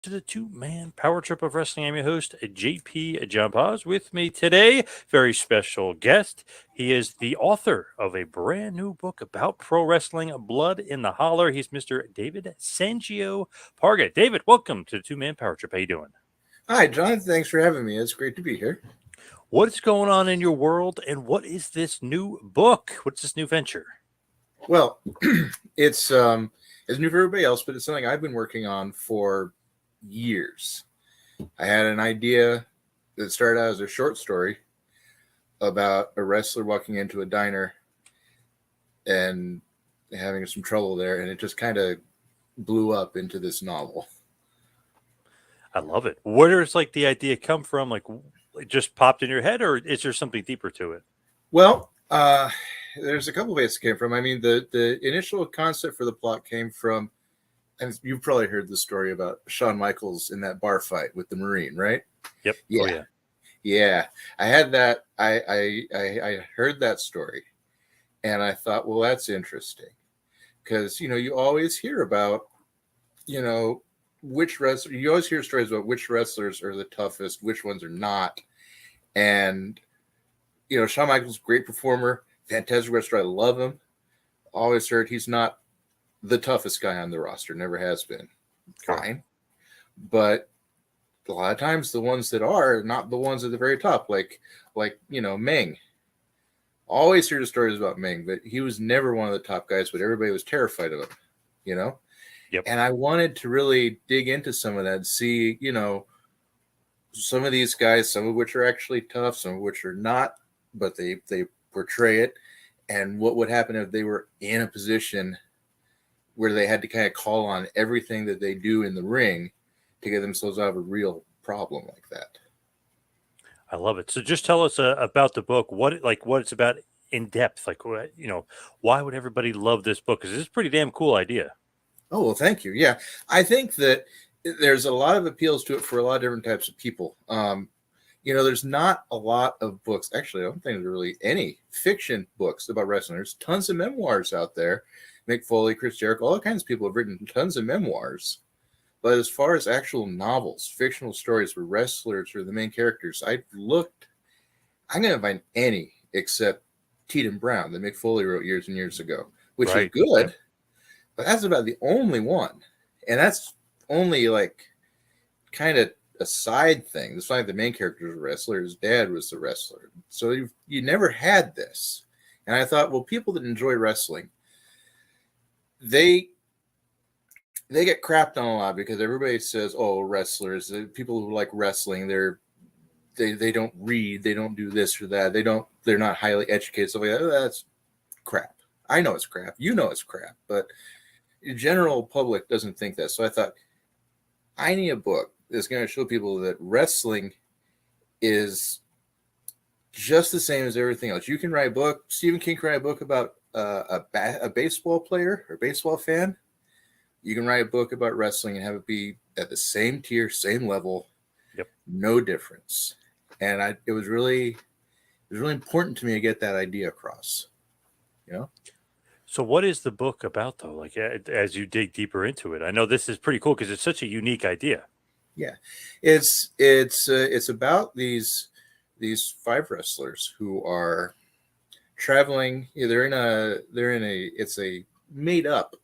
to the two-man power trip of wrestling. I'm your host, JP John Paz. With me today, very special guest. He is the author of a brand new book about pro wrestling, Blood in the Holler. He's Mr. David Sangio Parga. David, welcome to the two-man power trip. How you doing? Hi, John. Thanks for having me. It's great to be here. What is going on in your world, and what is this new book? What's this new venture? Well, it's it's new for everybody else, but it's something I've been working on for years. I had an idea that started out as a short story about a wrestler walking into a diner and having some trouble there, and it just kind of blew up into this novel. I love it. Where does like the idea come from? Like, it just popped in your head, or is there something deeper to it? Well, there's a couple ways it came from. I mean, the initial concept for the plot came from, and you've probably heard the story about Shawn Michaels in that bar fight with the Marine, right? Yep. Oh Yeah, yeah. yeah. I had that. I heard that story, and I thought, well, that's interesting, because you always hear about you know which wrestler. You always hear stories about which wrestlers are the toughest, which ones are not, and Shawn Michaels, great performer, fantastic wrestler. I love him. Always heard he's not the toughest guy on the roster. Never has been. Sure. Fine, but a lot of times the ones that are not the ones at the very top, like Meng. Always hear the stories about Meng, but he was never one of the top guys. But everybody was terrified of him, you know. Yep. And I wanted to really dig into some of that, and see, some of these guys, some of which are actually tough, some of which are not, but they portray it, and what would happen if they were in a position where they had to kind of call on everything that they do in the ring to get themselves out of a real problem like that. I love it. So just tell us about the book. What it's about in depth. Why would everybody love this book? Because it's a pretty damn cool idea. Oh, well, thank you. Yeah, I think that there's a lot of appeals to it for a lot of different types of people. There's not a lot of books. Actually, I don't think there's really any fiction books about wrestling. There's tons of memoirs out there. Mick Foley, Chris Jericho, all kinds of people have written tons of memoirs. But as far as actual novels, fictional stories where wrestlers are the main characters, I looked. I'm going to find any except Tatum Brown that Mick Foley wrote years and years ago, which is Right. good, Yep. but that's about the only one. And that's only like kind of a side thing. It's not like the main character was a wrestler. His dad was the wrestler. So you never had this. And I thought, well, people that enjoy wrestling, they they get crapped on a lot because everybody says, "Oh, wrestlers, people who like wrestling, they don't read, they don't do this or that, they're not highly educated." So like that. That's crap. I know it's crap. You know it's crap, but the general public doesn't think that. So I thought I need a book that's going to show people that wrestling is just the same as everything else. You can write a book. Stephen King can write a book about a baseball player or baseball fan. You can write a book about wrestling and have it be at the same tier, same level, Yep. no difference. And it was really important to me to get that idea across. You know? So what is the book about though? Like as you dig deeper into it, I know this is pretty cool because it's such a unique idea. Yeah, it's about these five wrestlers who are traveling. Yeah, they're in a it's a made up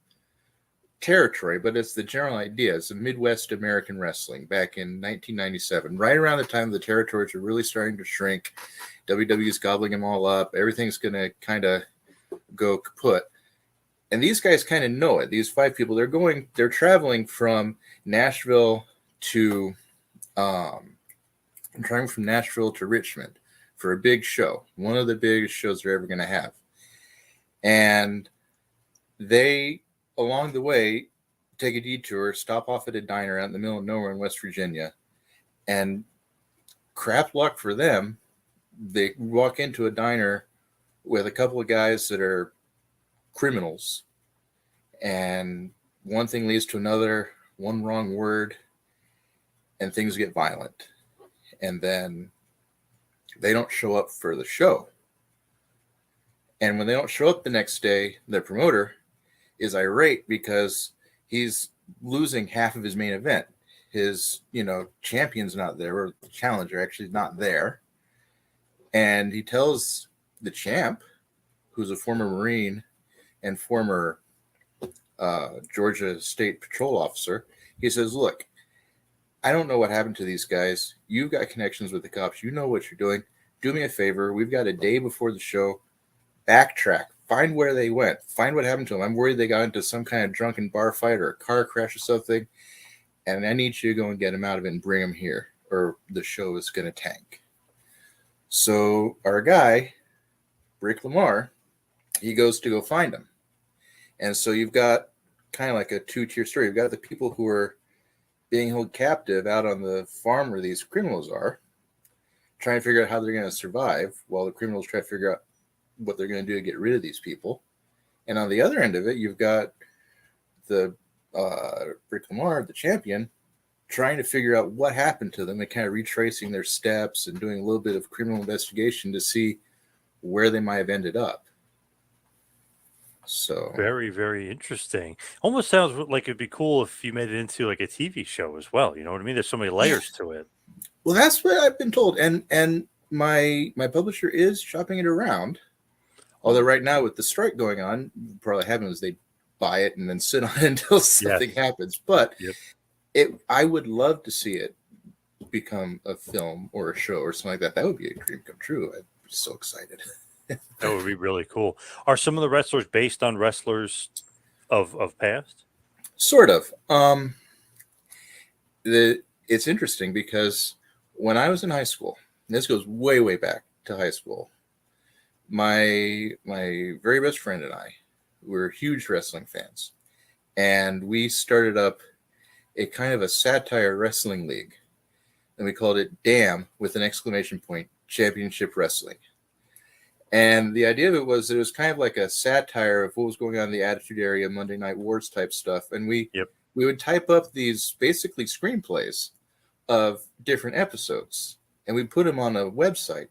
territory, but it's the general idea. It's a Midwest American wrestling back in 1997, right around the time the territories are really starting to shrink. WWE's gobbling them all up. Everything's going to kind of go kaput. And these guys kind of know it. These five people, they're traveling from Nashville to, I'm traveling from Nashville to Richmond for a big show, one of the biggest shows they're ever going to have. And they, along the way, take a detour, stop off at a diner out in the middle of nowhere in West Virginia, and crap luck for them, they walk into a diner with a couple of guys that are criminals, and one thing leads to another, one wrong word, and things get violent. And then they don't show up for the show. And when they don't show up the next day, the promoter is irate because he's losing half of his main event. his, champion's not there, or the challenger actually not there. And he tells the champ, who's a former Marine and former Georgia State Patrol officer, he says, look, I don't know what happened to these guys. You've got connections with the cops. You know what you're doing. Do me a favor. We've got a day before the show. Backtrack. Find where they went. Find what happened to them. I'm worried they got into some kind of drunken bar fight or a car crash or something. And I need you to go and get them out of it and bring them here, or the show is going to tank. So our guy, Rick Lamar, he goes to go find them. And so you've got kind of like a two-tier story. You've got the people who are being held captive out on the farm where these criminals are, trying to figure out how they're going to survive while the criminals try to figure out what they're going to do to get rid of these people. And on the other end of it, you've got the Rick Lamar, the champion, trying to figure out what happened to them and kind of retracing their steps and doing a little bit of criminal investigation to see where they might have ended up. So Very, very interesting. Almost sounds like it'd be cool if you made it into like a TV show as well. You know what I mean? There's so many layers to it. well, that's what I've been told, and my publisher is shopping it around. Although right now with the strike going on, probably happens they buy it and then sit on it until something happens. But I would love to see it become a film or a show or something like that. That would be a dream come true. I'd be so excited. That would be really cool. Are some of the wrestlers based on wrestlers of past? Sort of. It's interesting because when I was in high school, this goes way, way back to high school, my very best friend and I were huge wrestling fans. And we started up a kind of a satire wrestling league. And we called it DAM with an exclamation point, Championship Wrestling. And the idea of it was kind of like a satire of what was going on in the Attitude Era, Monday Night Wars type stuff. And we would type up these basically screenplays of different episodes. And we put them on a website,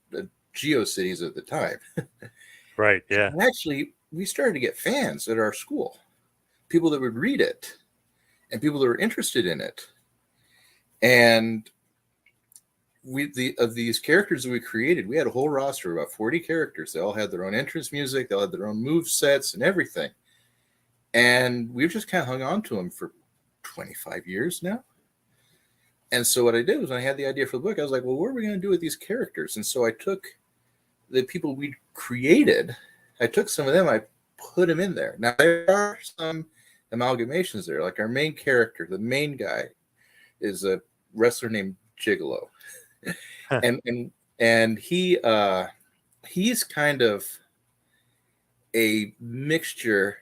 GeoCities at the time. Right, yeah. And actually, we started to get fans at our school, people that would read it and people that were interested in it. And of these characters that we created, we had a whole roster of about 40 characters. They all had their own entrance music. They all had their own move sets and everything. And we've just kind of hung on to them for 25 years now. And so what I did was when I had the idea for the book, I was like, well, what are we going to do with these characters? And so I took the people we created, I took some of them, I put them in there. Now, there are some amalgamations there. Like our main character, the main guy, is a wrestler named Gigolo. and he's kind of a mixture.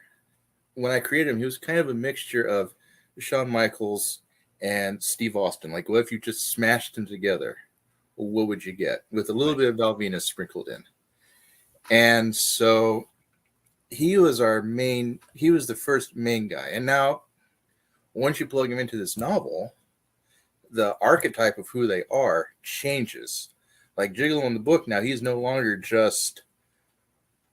When I created him, he was kind of a mixture of Shawn Michaels and Steve Austin. Like, what if you just smashed them together? What would you get? With a little bit of Val Venis sprinkled in. And so he was the first main guy. And now, once you plug him into this novel, the archetype of who they are changes. Like Gigolo in the book now, he's no longer just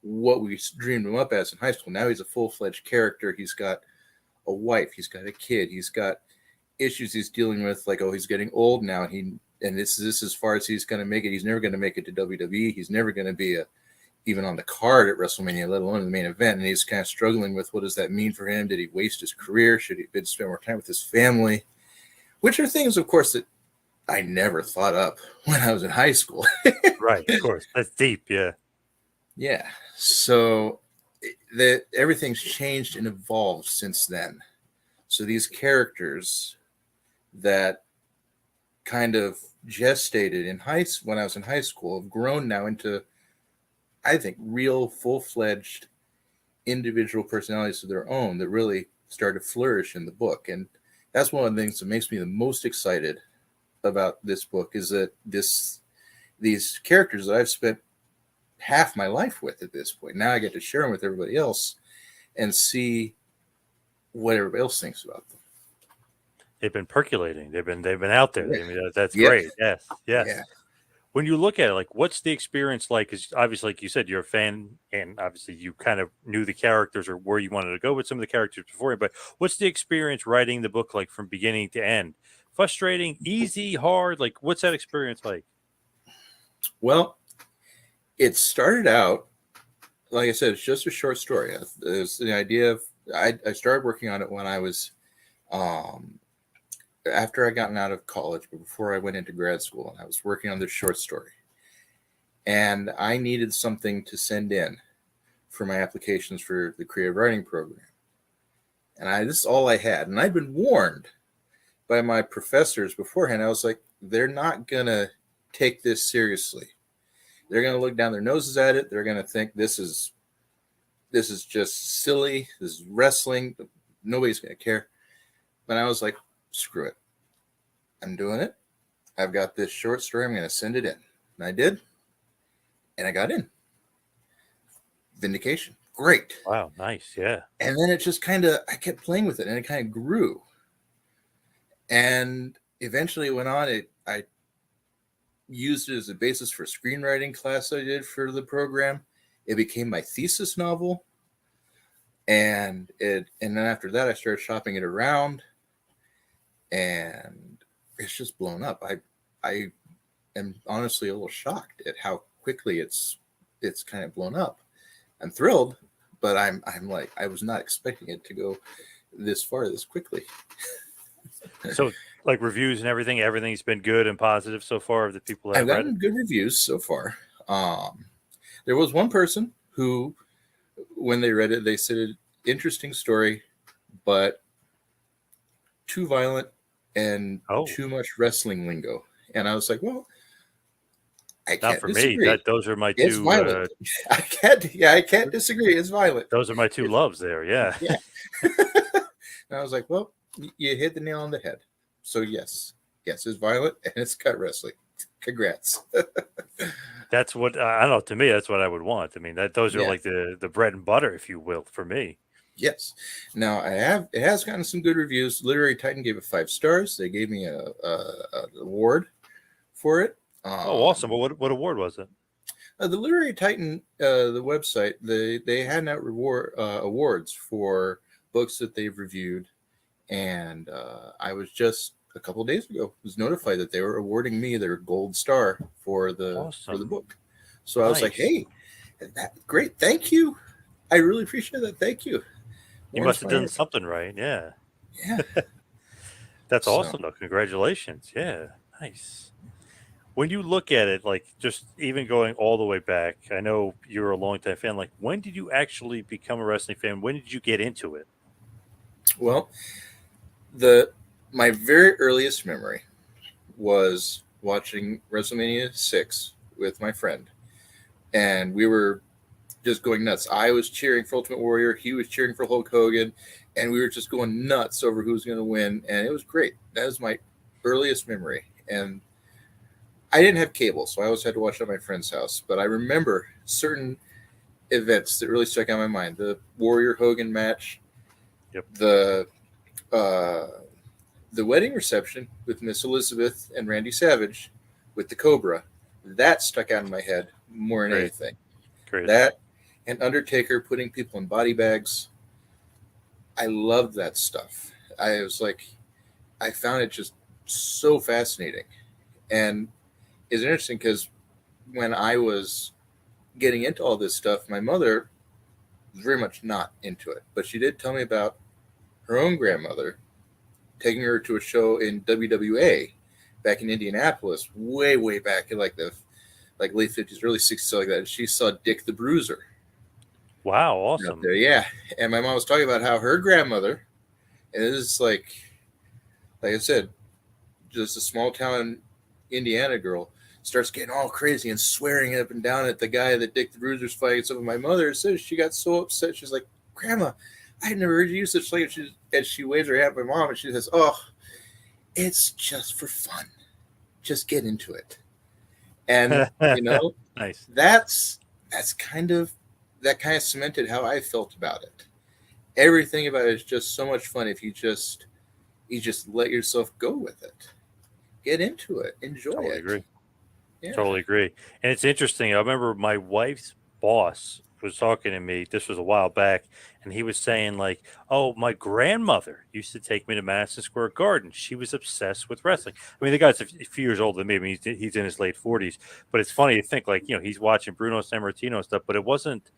what we dreamed him up as in high school. Now he's a full-fledged character. He's got a wife. He's got a kid. He's got issues he's dealing with. Like, oh, he's getting old now. And this is as far as he's going to make it. He's never going to make it to WWE. He's never going to be even on the card at WrestleMania, let alone the main event. And he's kind of struggling with what does that mean for him? Did he waste his career? Should he spend more time with his family? Which are things, of course, that I never thought up when I was in high school. Right, of course. That's deep, yeah. Yeah. So everything's changed and evolved since then. So these characters that kind of gestated when I was in high school have grown now into, I think, real full-fledged individual personalities of their own that really start to flourish in the book. And that's one of the things that makes me the most excited about this book is that these characters that I've spent half my life with at this point, now I get to share them with everybody else and see what everybody else thinks about them. They've been percolating. They've been out there. I mean, that's great. Yes. Yeah. When you look at it, like, what's the experience like? Because obviously, like you said, you're a fan, and obviously you kind of knew the characters or where you wanted to go with some of the characters before. But what's the experience writing the book like from beginning to end? frustrating, easy, hard? Like, what's that experience like? Well, it started out, like I said, it's just a short story. It's the idea of I started working on it when I was um, after I gotten out of college, but before I went into grad school, and I was working on this short story, and I needed something to send in for my applications for the creative writing program, and this is all I had, and I'd been warned by my professors beforehand. I was like, they're not gonna take this seriously. They're gonna look down their noses at it. They're gonna think this is just silly. This is wrestling. Nobody's gonna care. But I was like, screw it. I'm doing it. I've got this short story. I'm gonna send it in, and I did, and I got in. Vindication, great. Wow, nice. Yeah. And then it just I kept playing with it, and it kind of grew. And eventually it went on. I used it as a basis for a screenwriting class I did for the program. It became my thesis novel, and then after that I started shopping it around, and it's just blown up. I am honestly a little shocked at how quickly it's kind of blown up. I'm thrilled, but I'm like, I was not expecting it to go this far this quickly. So, like reviews and everything's been good and positive so far of the people that I've have read it. gotten good reviews so far. There was one person who, when they read it, they said, interesting story, but too violent and Oh, too much wrestling lingo. And I was like, well, I not can't for me. disagree. Those are my It's two. violent. I can't disagree. It's violent. Those are my two loves there. Yeah. Yeah. And I was like, well, you hit the nail on the head. So yes, it's violent and it's cut wrestling. Congrats. That's what I don't know. To me, that's what I would want. I mean, those are Yeah. like the bread and butter, if you will, for me. Yes. Now it has gotten some good reviews. Literary Titan gave it 5 stars. They gave me an award for it. Oh, awesome. Well, what award was it? The Literary Titan, the website, they hand out awards for books that they've reviewed, and I was just a couple of days ago was notified that they were awarding me their gold star for the Awesome. book. So I was like, Nice. hey, great, thank you. I really appreciate that. Thank you. You Warms must have my done heart. something right. Yeah. Yeah. That's So awesome, though. Congratulations. Yeah. Nice. When you look at it, like just even going all the way back, I know you're a longtime fan. Like, when did you actually become a wrestling fan? When did you get into it? well, the my very earliest memory was watching WrestleMania 6 with my friend, and we were just going nuts. I was cheering for Ultimate Warrior, he was cheering for Hulk Hogan, and we were just going nuts over who's going to win, and it was great. That was my earliest memory, and I didn't have cable, so I always had to watch it at my friend's house. But I remember certain events that really stuck out in my mind: the Warrior Hogan match, Yep. the uh, the wedding reception with Miss Elizabeth and Randy Savage with the Cobra. That stuck out in my head more than Great. anything. Great. That and Undertaker putting people in body bags. I loved that stuff. I was like, I found it just so fascinating. And it's interesting because when I was getting into all this stuff, my mother was very much not into it. But she did tell me about her own grandmother taking her to a show in WWA back in Indianapolis, way back in like the late 50s, early 60s, like that. And she saw Dick the Bruiser Wow. out Awesome. there. Yeah. And my mom was talking about how her grandmother, and this is like I said, just a small town Indiana girl, starts getting all crazy and swearing up and down at the guy that Dick the Bruiser's fighting. So my mother says she got so upset. She's like, Grandma, I had never heard you use such language. And she waves her hand at my mom and she says, oh, it's just for fun. Just get into it. And Nice. that's that kind of cemented how I felt about it. Everything about it is just so much fun if you just let yourself go with it. Get into it. Enjoy Totally it. agree. Yeah. Totally agree. And it's interesting. I remember my wife's boss was talking to me. This was a while back, and he was saying like, "Oh, my grandmother used to take me to Madison Square Garden. She was obsessed with wrestling. I mean, the guy's a few years older than me. I mean, he's in his late 40s, but it's funny to think like, he's watching Bruno Sammartino and stuff, but it wasn't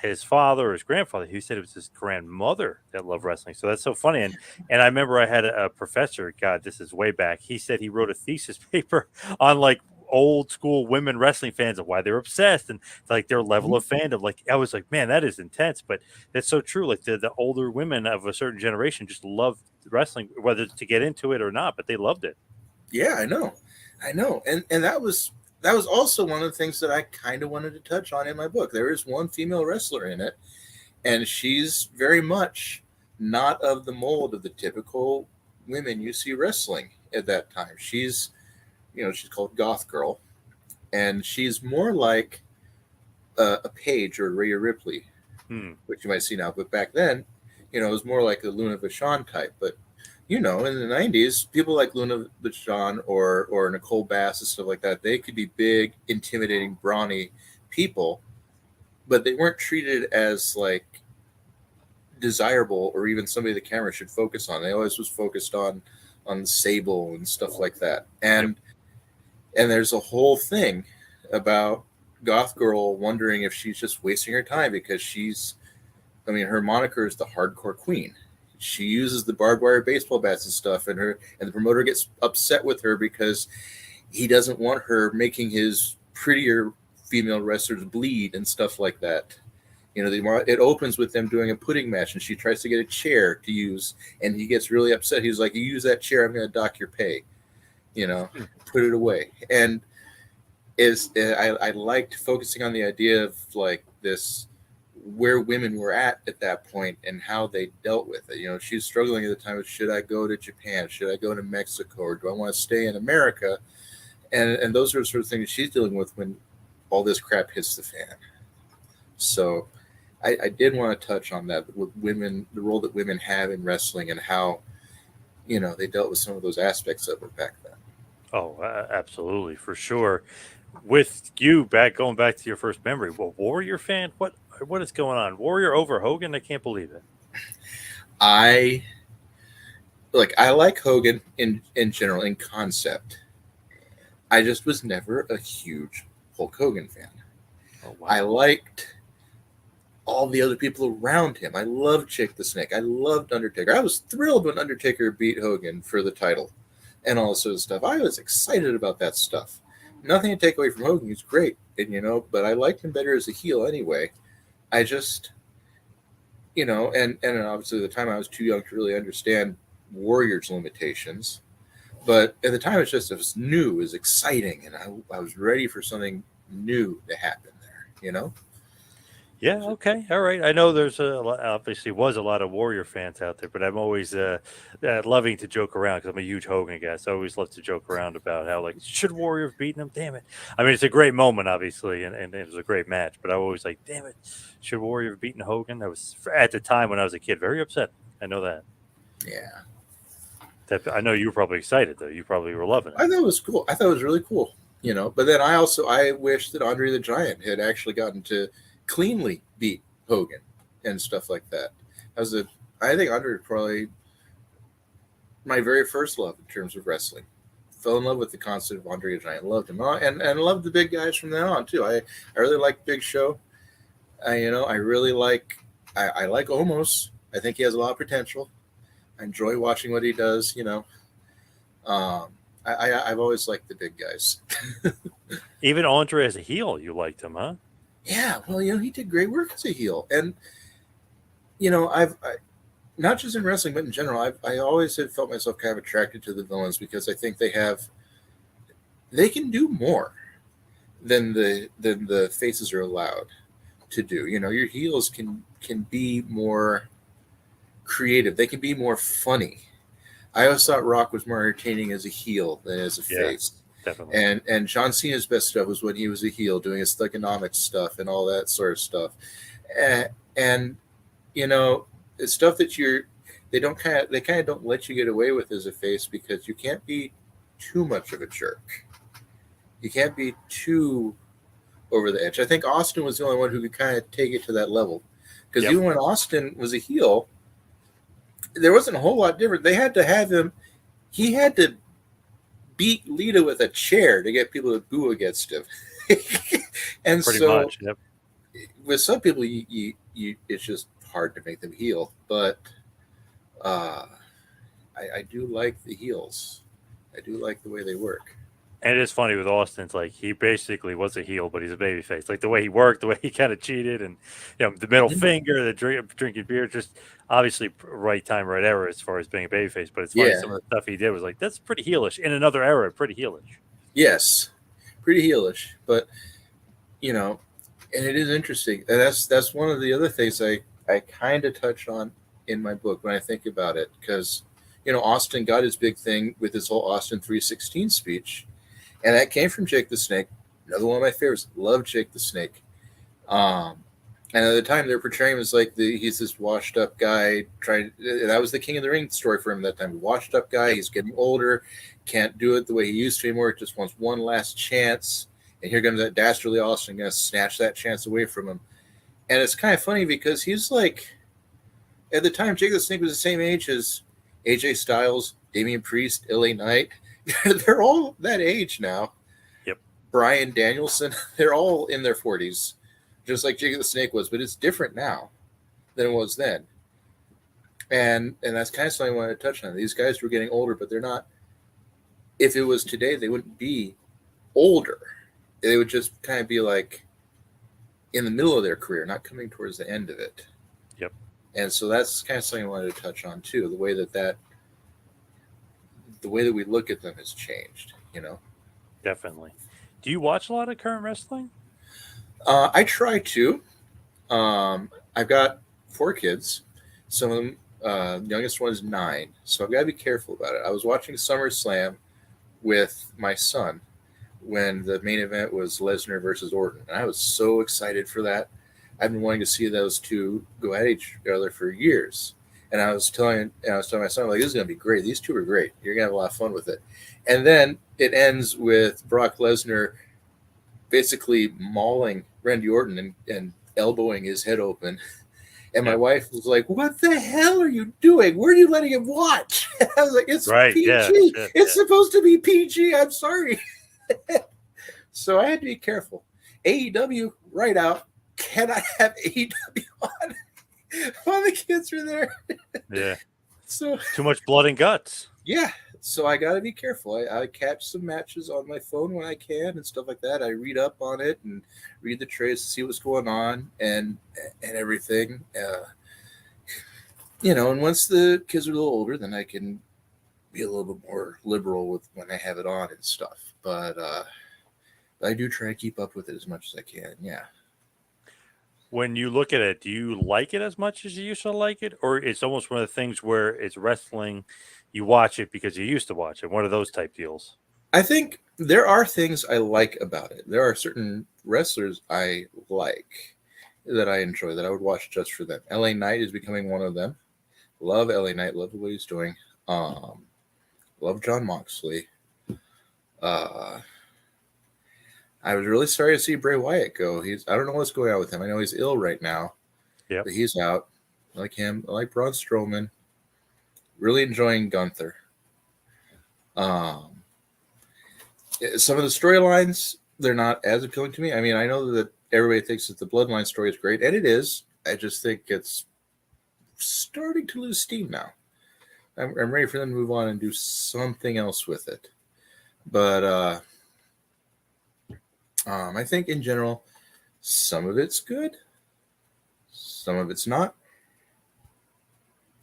his father or his grandfather. He said it was his grandmother that loved wrestling. So that's so funny. And I remember I had a professor. God, this is way back. He said he wrote a thesis paper on like old school women wrestling fans and why they're obsessed and like their level of fandom. Like I was like, man, that is intense. But that's so true. Like the older women of a certain generation just loved wrestling, whether to get into it or not, but they loved it. Yeah, I know, and that was also one of the things that I kind of wanted to touch on in my book. There is one female wrestler in it, and she's very much not of the mold of the typical women you see wrestling at that time. She's called Goth Girl, and she's more like a Paige or Rhea Ripley, Hmm. which you might see now. But back then, it was more like a Luna Vachon type. But in the '90s, people like Luna Vachon or Nicole Bass and stuff like that, they could be big, intimidating, brawny people, but they weren't treated as like desirable or even somebody the camera should focus on. They always was focused on Sable and stuff like that. Yep. And there's a whole thing about Goth Girl wondering if she's just wasting her time because her moniker is the Hardcore Queen. She uses the barbed wire baseball bats and stuff, and the promoter gets upset with her because he doesn't want her making his prettier female wrestlers bleed and stuff like that. It opens with them doing a pudding match, and she tries to get a chair to use, and he gets really upset. He's like, "You use that chair, I'm going to dock your pay. Put it away." And I liked focusing on the idea of like this, where women were at that point and how they dealt with it. She's struggling at the time with, should I go to Japan? Should I go to Mexico? Or do I want to stay in America? And those are the sort of things she's dealing with when all this crap hits the fan. So I did want to touch on that with women, the role that women have in wrestling and how, they dealt with some of those aspects of it back then. Oh, absolutely, for sure. With you going back to your first memory, well, Warrior fan, what is going on? Warrior over Hogan? I can't believe it. I like Hogan in general, in concept. I just was never a huge Hulk Hogan fan. Oh I wow. liked all the other people around him. I loved Jake the Snake. I loved Undertaker. I was thrilled when Undertaker beat Hogan for the title and all this sort of stuff. I was excited about that stuff. Nothing to take away from Hogan. He's great. But I liked him better as a heel anyway. I just, and obviously at the time I was too young to really understand Warrior's limitations. But at the time, it was new, it was exciting, and I was ready for something new to happen there. Yeah. Okay. All right. I know there's obviously was a lot of Warrior fans out there, but I'm always loving to joke around because I'm a huge Hogan guy. So I always love to joke around about how like should Warrior have beaten him? Damn it! I mean, it's a great moment, obviously, and it was a great match. But I always like, damn it, should Warrior have beaten Hogan? I was at the time when I was a kid very upset. I know that. Yeah, I know you were probably excited though. You probably were loving it. I thought it was cool. I thought it was really cool. But then I wish that Andre the Giant had actually gotten to cleanly beat Hogan and stuff like that. I think Andre was probably my very first love in terms of wrestling. Fell in love with the concept of Andre the Giant. Loved him, and loved the big guys from then on too. I really like Big Show. I really I like Omos. I think he has a lot of potential. I enjoy watching what he does. I've always liked the big guys. Even Andre as a heel, you liked him, huh? Yeah, well, he did great work as a heel, and not just in wrestling, but in general, I always have felt myself kind of attracted to the villains because I think they can do more than the faces are allowed to do. Your heels can be more creative. They can be more funny. I always thought Rock was more entertaining as a heel than as a Yeah, face. definitely. And John Cena's best stuff was when he was a heel, doing his thugonomics stuff and all that sort of stuff. And it's stuff that they kind of don't let you get away with as a face because you can't be too much of a jerk. You can't be too over the edge. I think Austin was the only one who could kind of take it to that level. Because Yep. even when Austin was a heel, there wasn't a whole lot different. They had to have him. He had to beat Lita with a chair to get people to boo against him. And Pretty so much. Yep. with some people, it's just hard to make them heel. But uh, I do like the heels. I do like the way they work. And it is funny with Austin. It's like he basically was a heel, but he's a babyface. Like the way he worked, the way he kind of cheated, and the middle Mhm. finger, the drinking beer, just obviously right time, right era as far as being a babyface. But it's funny Yeah. some of the stuff he did was like that's pretty heelish in another era, pretty heelish. Yes. Pretty heelish, but and it is interesting. And that's one of the other things I kind of touch on in my book when I think about it, because Austin got his big thing with his whole Austin 316 speech, and that came from Jake the Snake. Another one of my favorites. Love Jake the Snake. Um, and at the time, they're portraying him as like he's this washed up guy. That was the King of the Ring story for him that time. Washed up guy. Yep. He's getting older, can't do it the way he used to anymore. Just wants one last chance. And here comes that dastardly Austin, going to snatch that chance away from him. And it's kind of funny because he's like, at the time, Jake the Snake was the same age as AJ Styles, Damian Priest, LA Knight. They're all that age now. Yep. Brian Danielson, they're all in their 40s, just like Jake the Snake was, but it's different now than it was then. And that's kind of something I wanted to touch on. These guys were getting older, but they're not. If it was today, they wouldn't be older. They would just kind of be like in the middle of their career, not coming towards the end of it. Yep. And so that's kind of something I wanted to touch on too. The way that we look at them has changed. Definitely. Do you watch a lot of current wrestling? I try to. I've got 4 kids. Some of them, the youngest one is 9, so I've got to be careful about it. I was watching SummerSlam with my son when the main event was Lesnar versus Orton, and I was so excited for that. I've been wanting to see those two go at each other for years. And I was telling my son, like, this is going to be great. These two are great. You're going to have a lot of fun with it. And then it ends with Brock Lesnar basically mauling Randy Orton and elbowing his head open. And my wife was like, what the hell are you doing? Where are you letting him watch? I was like, it's Right, PG. yeah, It's supposed to be PG. I'm sorry. So I had to be careful. AEW, right out. Can I have AEW on while the kids are there? Yeah. So Too much blood and guts. yeah, so I got to be careful. I catch some matches on my phone when I can and stuff like that. I read up on it and read the trades to see what's going on and everything. And once the kids are a little older, then I can be a little bit more liberal with when I have it on and stuff. But I do try to keep up with it as much as I can. Yeah. When you look at it, do you like it as much as you used to like it? Or it's almost one of the things where it's wrestling, you watch it because you used to watch it. One of those type deals. I think there are things I like about it. There are certain wrestlers I like that I enjoy that I would watch just for them. LA Knight is becoming one of them. Love LA Knight. Love what he's doing. Love John Moxley. I was really sorry to see Bray Wyatt go. I don't know what's going on with him. I know he's ill right now. Yeah. But he's out. I like him. I like Braun Strowman. Really enjoying Gunther. Some of the storylines, they're not as appealing to me. I mean, I know that everybody thinks that the Bloodline story is great, and it is. I just think it's starting to lose steam now. I'm ready for them to move on and do something else with it. But I think in general, some of it's good, some of it's not.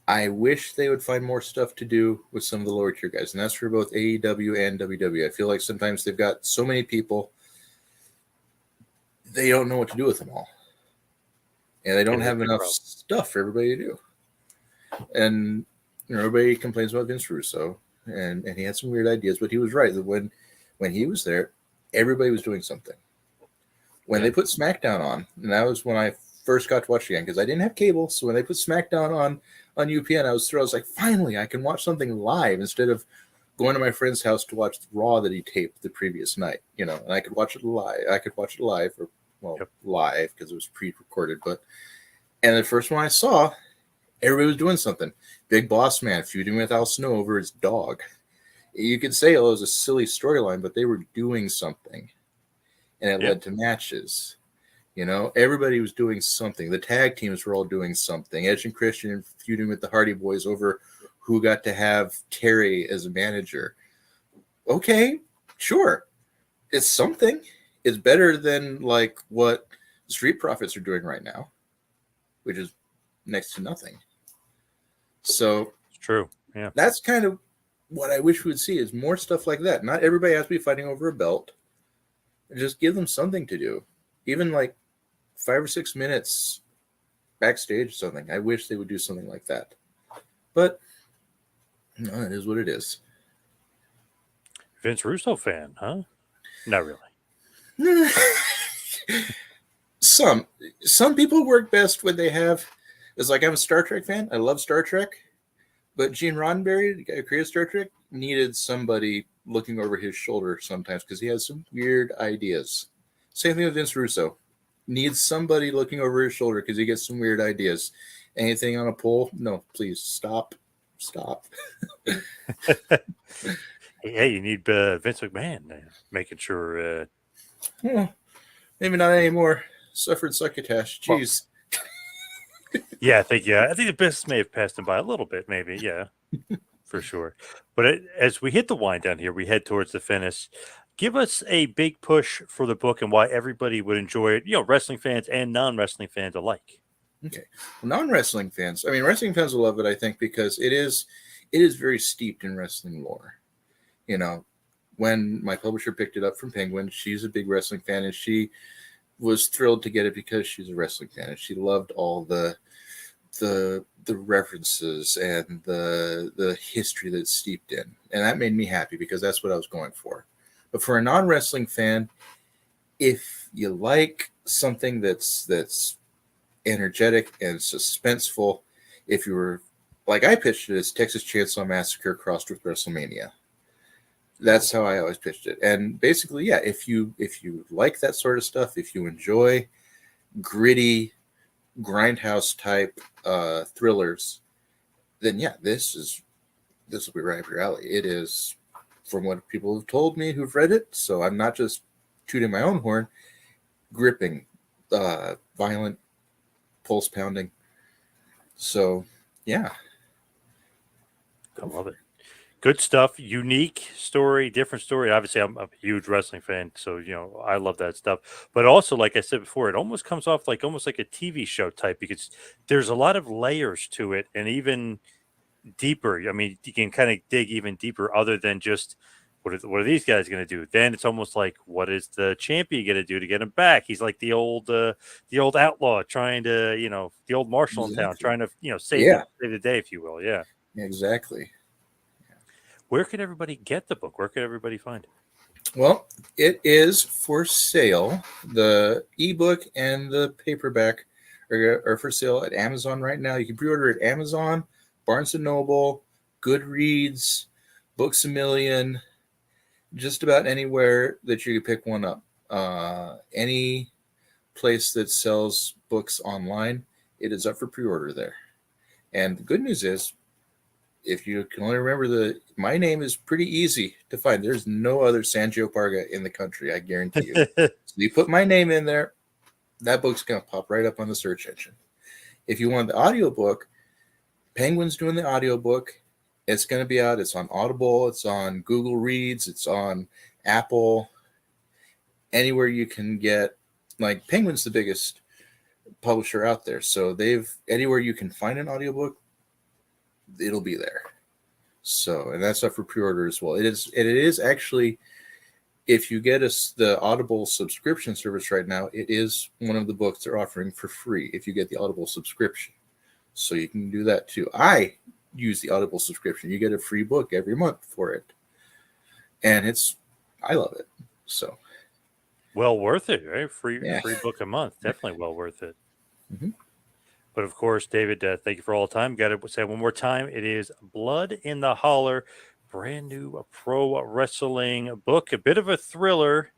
I wish they would find more stuff to do with some of the lower tier guys, and that's for both AEW and WWE. I feel like sometimes they've got so many people, they don't know what to do with them all. And they don't have enough stuff for everybody to do. And everybody complains about Vince Russo, and he had some weird ideas, but he was right. That when he was there, everybody was doing something. When they put SmackDown on, and that was when I first got to watch again, because I didn't have cable, so when they put SmackDown on UPN, I was thrilled. I was like, finally, I can watch something live instead of going to my friend's house to watch the Raw that he taped the previous night, and I could watch it live. I could watch it live, or Yep. live because it was pre-recorded. And the first one I saw, everybody was doing something. Big Boss Man feuding with Al Snow over his dog. You could say it was a silly storyline, but they were doing something, and it led to matches. Everybody was doing something. The tag teams were all doing something. Edge and Christian feuding with the Hardy Boys over who got to have Terry as a manager. Okay, sure. It's something. It's better than like what Street Profits are doing right now, which is next to nothing. So It's true. Yeah. That's kind of what I wish we would see is more stuff like that. Not everybody has to be fighting over a belt. Just give them something to do. Even like 5 or 6 minutes backstage or something. I wish they would do something like that. But no, it is what it is. Vince Russo fan, huh? Not really. Some people work best when they have. It's like I'm a Star Trek fan. I love Star Trek, but Gene Roddenberry, the guy who created Star Trek, needed somebody looking over his shoulder sometimes because he has some weird ideas. Same thing with Vince Russo. Needs somebody looking over his shoulder because he gets some weird ideas. Anything on a pole? No, please stop. Hey, you need Vince McMahon making sure. Maybe not anymore. Suffered succotash. Jeez. Yeah, I think the business may have passed him by a little bit, maybe. Yeah, for sure. But as we hit the wind down here, we head towards the finish. Give us a big push for the book and why everybody would enjoy it. Wrestling fans and non-wrestling fans alike. Okay, well, non-wrestling fans. I mean, wrestling fans will love it. I think because it is very steeped in wrestling lore. When my publisher picked it up from Penguin, she's a big wrestling fan, and she was thrilled to get it because she's a wrestling fan, and she loved all the references and the history that's steeped in, and that made me happy because that's what I was going for. But for a non-wrestling fan, if you like something that's energetic and suspenseful, if you were like I pitched it as Texas Chainsaw Massacre crossed with WrestleMania. That's how I always pitched it. And basically, yeah, if you like that sort of stuff, if you enjoy gritty grindhouse type thrillers, then yeah, this will be right up your alley. It is, from what people have told me who've read it, so I'm not just tooting my own horn, gripping, violent, pulse pounding. So yeah. I love it. Good stuff. Unique story, different story. Obviously, I'm a huge wrestling fan, so I love that stuff. But also, like I said before, it almost comes off almost like a TV show type because there's a lot of layers to it, and even deeper. I mean, you can kind of dig even deeper, other than just what are these guys going to do? Then it's almost like, what is the champion going to do to get him back? He's like the old outlaw trying to, the old marshal in town trying to, save the day, if you will. Yeah, exactly. Where can everybody get the book? Where can everybody find it? Well, it is for sale. The ebook and the paperback are for sale at Amazon right now. You can pre-order at Amazon, Barnes & Noble, Goodreads, Books A Million, just about anywhere that you can pick one up. Any place that sells books online, it is up for pre-order there. And the good news is, if you can only remember my name is pretty easy to find. There's no other Sanjio Parga in the country, I guarantee you. So you put my name in there, that book's going to pop right up on the search engine. If you want the audiobook, Penguin's doing the audiobook. It's going to be out. It's on Audible. It's on Google Reads. It's on Apple. Anywhere you can get, like, Penguin's the biggest publisher out there. So anywhere you can find an audiobook, it'll be there. So, and that's up for pre-order as well. It is actually, if you get the Audible subscription service right now, it is one of the books they're offering for free if you get the Audible subscription. So you can do that too. I use the Audible subscription. You get a free book every month for it. And I love it. So. Well worth it, right? Free book a month. Definitely well worth it. Mm-hmm. But of course, David, thank you for all the time. Got to say one more time. It is Blood in the Holler, brand new pro wrestling book, a bit of a thriller,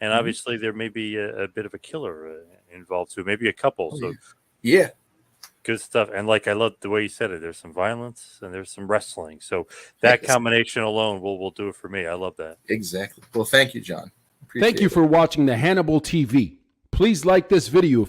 and Mhm. obviously there may be a bit of a killer involved too, maybe a couple. Oh, So yeah. good stuff. And like I love the way you said it. There's some violence and there's some wrestling. So that Yes, combination alone will do it for me. I love that. exactly. Well, thank you, John. Thank Appreciate you it. for watching the Hannibal TV. Please like this video